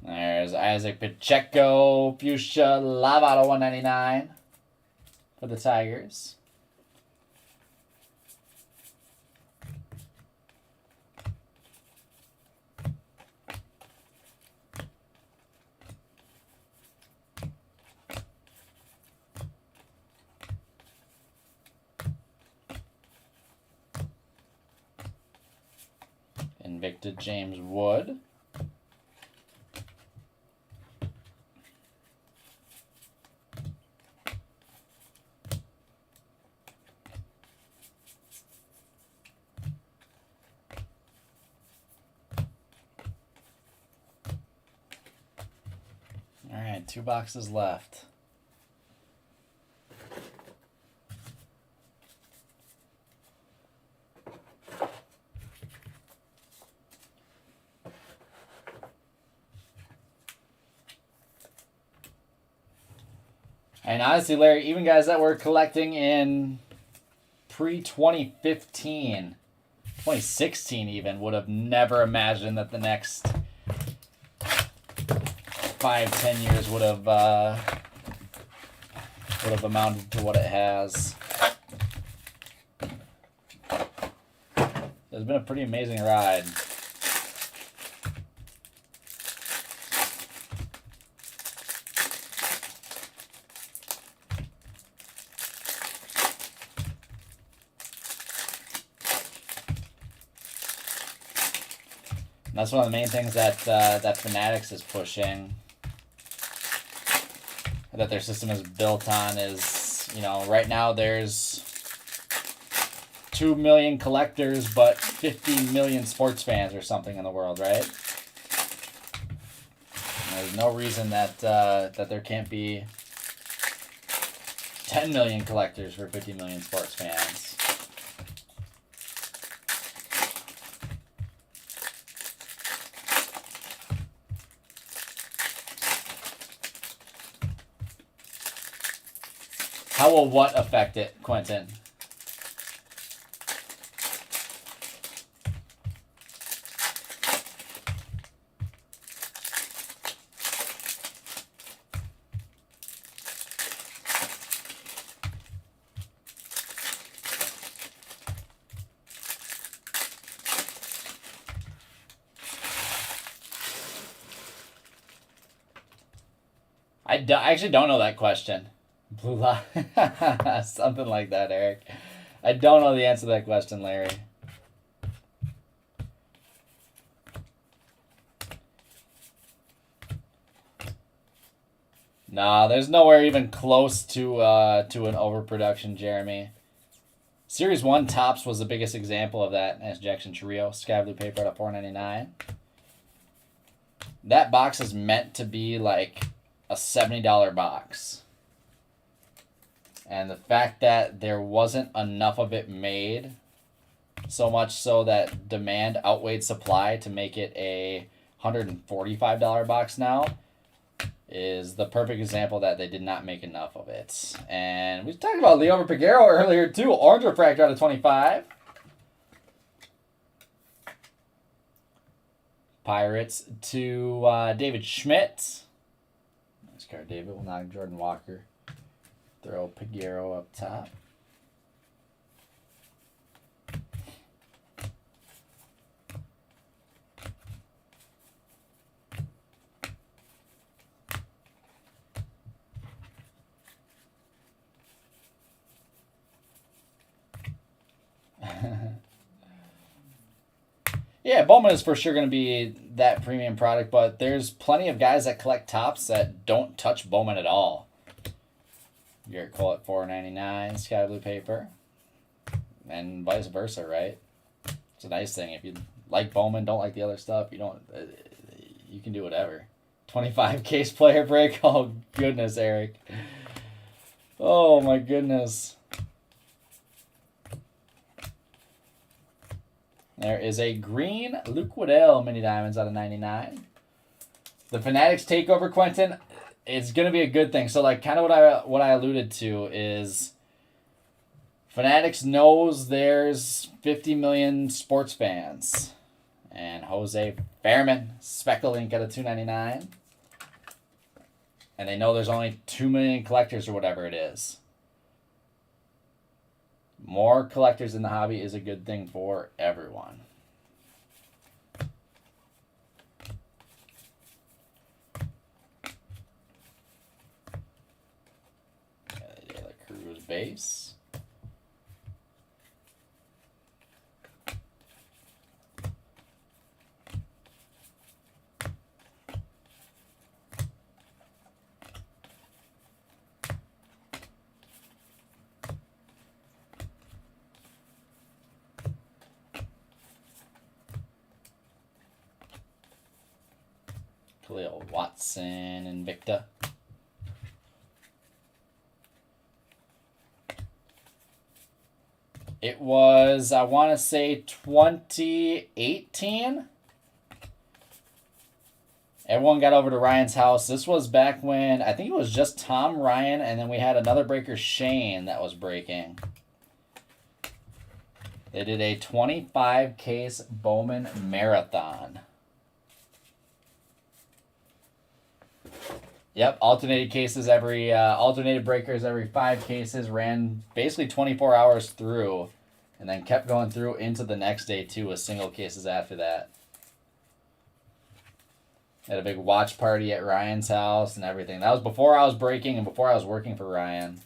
There's Isaac Pacheco, Fuchsia Lava out of 199 for the Tigers. Invicta James Wood. All right, 2 boxes left. And honestly, Larry, even guys that were collecting in pre-2015, 2016 even, would have never imagined that the next 5-10 years would have amounted to what it has. It's been a pretty amazing ride. That's one of the main things that that Fanatics is pushing, that their system is built on, is, you know, right now there's 2 million collectors, but 50 million sports fans or something in the world, right? And there's no reason that that there can't be 10 million collectors for 50 million sports fans. How will what affect it, Quentin? I actually don't know that question. Blue line. Something like that, Eric. I don't know the answer to that question, Larry. Nah, there's nowhere even close to an overproduction, Jeremy. Series 1 Topps was the biggest example of that. As Jackson Chirrio, Sky Blue paper out of $4.99. That box is meant to be like a $70 box. And the fact that there wasn't enough of it made, so much so that demand outweighed supply to make it a $145 box now, is the perfect example that they did not make enough of it. And we talked about Leo Piguero earlier too. Orange refractor out of 25. Pirates to David Schmidt. Nice card, David. Will knock Jordan Walker. Throw Piguero up top. Yeah, Bowman is for sure going to be that premium product, but there's plenty of guys that collect Topps that don't touch Bowman at all. Garrett Cole at $4.99, Sky Blue paper. And vice versa, right? It's a nice thing. If you like Bowman, don't like the other stuff, you don't. You can do whatever. 25 case player break. Oh goodness, Eric. Oh my goodness. There is a green Luke Waddell mini diamonds out of 99. The Fanatics takeover, Quentin, it's gonna be a good thing. So like kind of what I alluded to is Fanatics knows there's 50 million sports fans. And Jose Fairman, Speckle Ink out of $2.99. And they know there's only 2 million collectors or whatever it is. More collectors in the hobby is a good thing for everyone. The Cruz base. Khalil Watson, Invicta. It was, I want to say, 2018. Everyone got over to Ryan's house. This was back when, I think it was just Tom, Ryan, and then we had another breaker, Shane, that was breaking. They did a 25-case Bowman Marathon. Yep, alternated cases alternated breakers every 5 cases, ran basically 24 hours through, and then kept going through into the next day too with single cases after that. Had a big watch party at Ryan's house and everything. That was before I was breaking and before I was working for Ryan.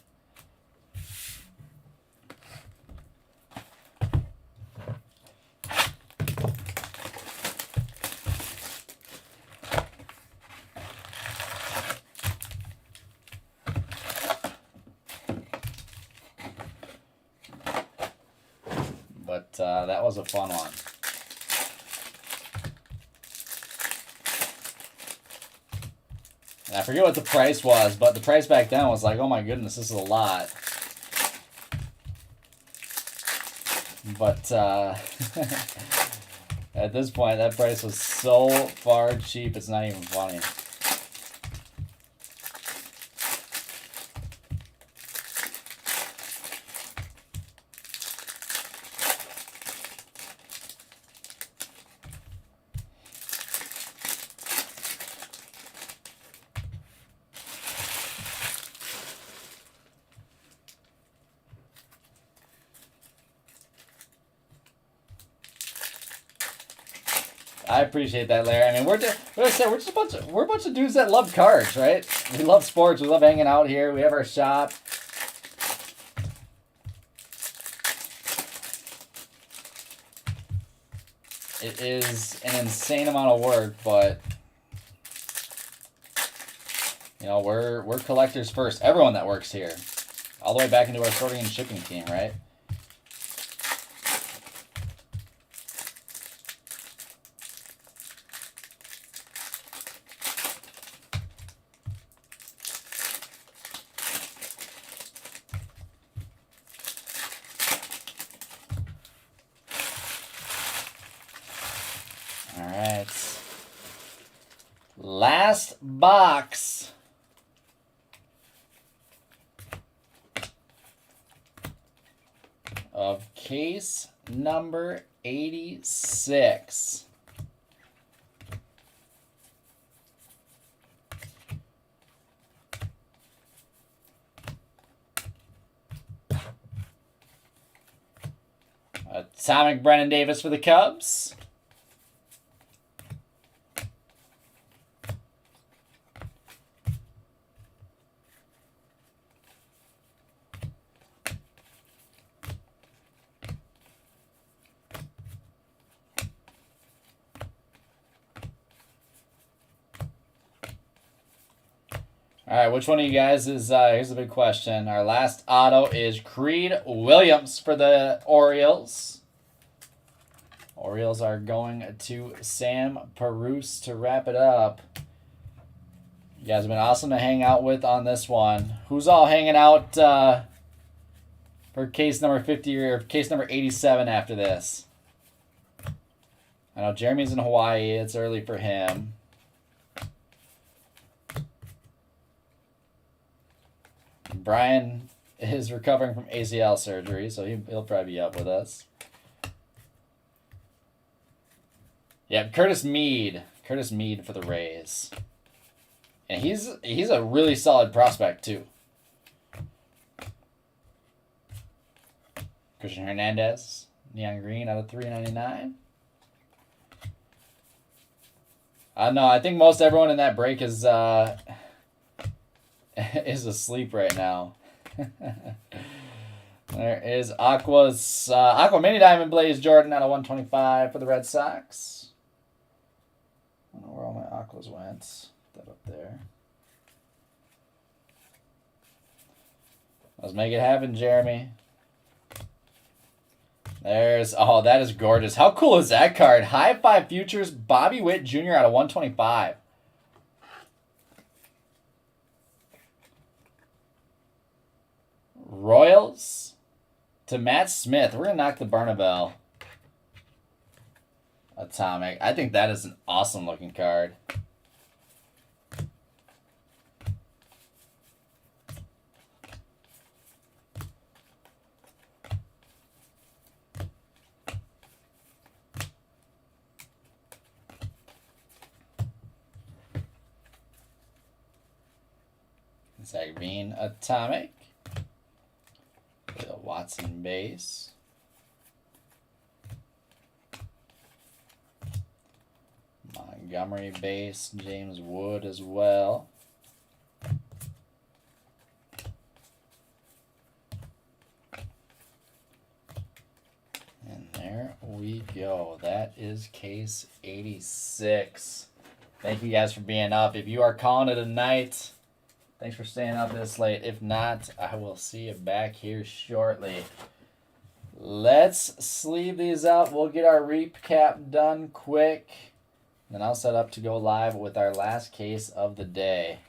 But that was a fun one. And I forget what the price was, but the price back then was like, oh my goodness, this is a lot. But at this point, that price was so far cheap, it's not even funny. I appreciate that, Larry. I mean, we're a bunch of dudes that love cards, right? We love sports. We love hanging out here. We have our shop. It is an insane amount of work, but you know, we're collectors first. Everyone that works here, all the way back into our sorting and shipping team, right? Last box. Of case number 86. Atomic Brennan Davis for the Cubs. All right, which one of you guys is, here's the big question. Our last auto is Creed Williams for the Orioles. Orioles are going to Sam Perouse to wrap it up. You guys have been awesome to hang out with on this one. Who's all hanging out for case number 50 or case number 87 after this? I know Jeremy's in Hawaii. It's early for him. Brian is recovering from ACL surgery, so he'll probably be up with us. Yeah, Curtis Mead. Curtis Mead for the Rays. And he's a really solid prospect, too. Christian Hernandez. Neon Green out of 399. No, I think most everyone in that break is asleep right now. There is Aqua Mini Diamond Blaze Jordan out of 125 for the Red Sox. I don't know where all my Aquas went. Put that up there. Let's make it happen, Jeremy. That is gorgeous. How cool is that card? High Five Futures, Bobby Witt Jr. out of 125. Royals to Matt Smith. We're going to knock the Bernabel Atomic. I think that is an awesome looking card. Zagveen Atomic. The Watson base. Montgomery base. James Wood as well. And there we go. That is case 86. Thank you guys for being up. If you are calling it a night, thanks for staying up this late. If not, I will see you back here shortly. Let's sleeve these up. We'll get our recap done quick. Then I'll set up to go live with our last case of the day.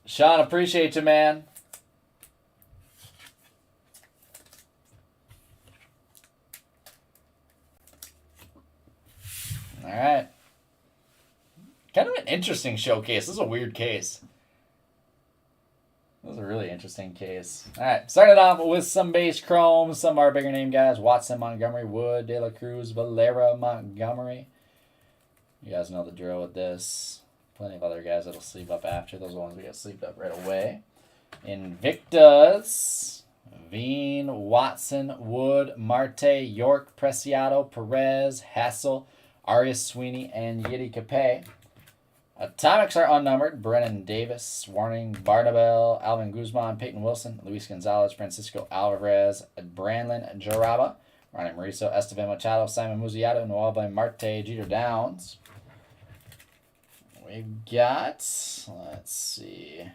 Sean, appreciate you, man. All right. Kind of an interesting showcase. This is a weird case. This is a really interesting case. All right, started off with some base chrome, some of our bigger name guys. Watson, Montgomery, Wood, De La Cruz, Valera, Montgomery. You guys know the drill with this. Plenty of other guys that'll sleeve up after. Those are the ones we got sleeved up right away. Invictus, Veen, Watson, Wood, Marte, York, Preciado, Perez, Hassel, Arias Sweeney, and Yiddy Capet. Atomics are unnumbered. Brennan Davis, Warning, Barnabel, Alvin Guzman, Peyton Wilson, Luis Gonzalez, Francisco Alvarez, Brandlin Jaraba, Ronnie Mauricio, Esteban Machado, Simon Muziato, Noel Marte, Jeter Downs. We've got, let's see,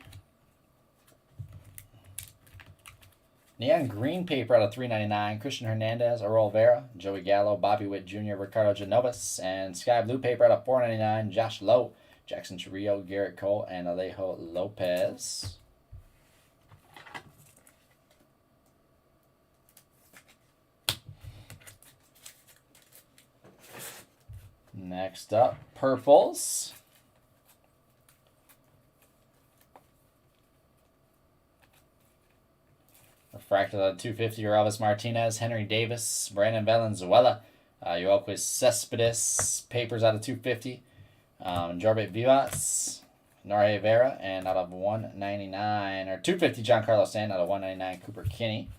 Neon Green paper out of 399. Christian Hernandez, Aurel Vera, Joey Gallo, Bobby Witt Jr., Ricardo Genovas, and Sky Blue paper out of 499. Josh Lowe, Jackson Chirrillo, Garrett Cole, and Alejo Lopez. Next up, purples. Refracted out of 250, Elvis Martinez, Henry Davis, Brandon Valenzuela, Yoelquist Cespedes, papers out of 250. Jorbit Vivas, Norge Vera, and out of 199, or 250, Giancarlo Stanton, out of 199, Cooper Kinney.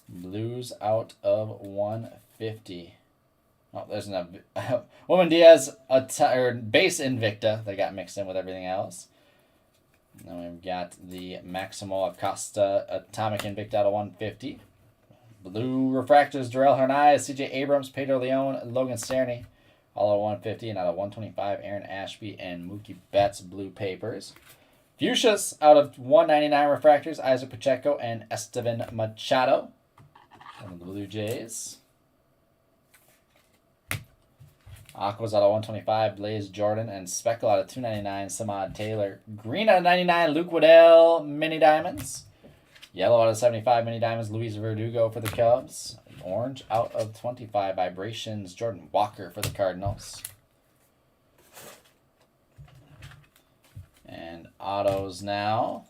Blues out of 150. Oh, there's an Woman Diaz, or base Invicta that got mixed in with everything else. And then we've got the Maximo Acosta Atomic Invicta out of 150. Blue refractors, Darrell Hernandez, CJ Abrams, Pedro Leon, Logan Cerny, All out of 150 and out of 125, Aaron Ashby and Mookie Betts blue papers. Fuchsias out of 199 refractors, Isaac Pacheco and Esteban Machado from the Blue Jays. Aquas out of 125, Blaze Jordan and Speckle out of 299, Samad Taylor. Green out of 99, Luke Waddell, mini diamonds. Yellow out of 75, mini diamonds, Luis Verdugo for the Cubs. Orange out of 25, Vibrations, Jordan Walker for the Cardinals. And autos now.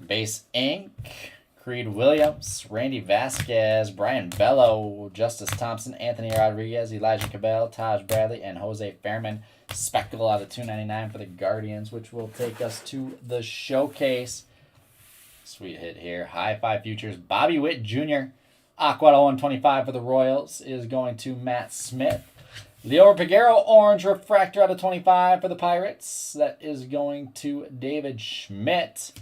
Base ink. Creed Williams, Randy Vasquez, Brian Bello, Justice Thompson, Anthony Rodriguez, Elijah Cabell, Taj Bradley, and Jose Fairman. Speckle out of 299 for the Guardians, which will take us to the showcase. Sweet hit here. High five futures. Bobby Witt Jr. Aqua 125 for the Royals is going to Matt Smith. Leo Piguero orange refractor out of 25 for the Pirates. That is going to David Schmidt.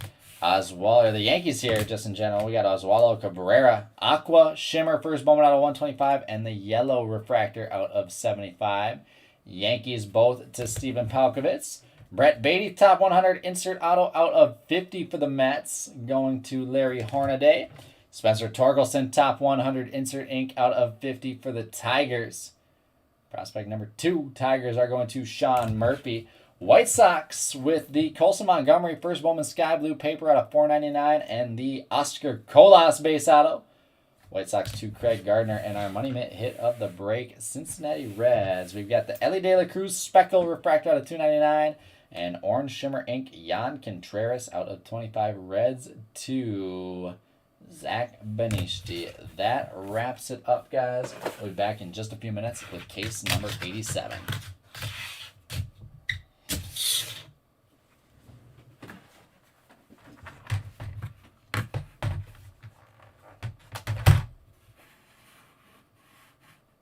Oswaldo, the Yankees here, just in general. We got Oswaldo Cabrera. Aqua shimmer first Bowman out of 125 and the yellow refractor out of 75. Yankees both to Steven Palkovitz. Brett Beatty, top 100 insert auto out of 50 for the Mets, going to Larry Hornaday. Spencer Torkelson, top 100 insert ink out of 50 for the Tigers. Prospect number 2, Tigers are going to Sean Murphy. White Sox with the Colson Montgomery first Bowman sky blue paper out of 499 and the Oscar Colas base auto. White Sox to Craig Gardner, and our money mint hit of the break, Cincinnati Reds. We've got the Ellie De La Cruz Speckle refractor out of 299 and orange shimmer ink Jan Contreras out of 25. Reds to Zach Benishti. That wraps it up, guys. We'll be back in just a few minutes with case number 87.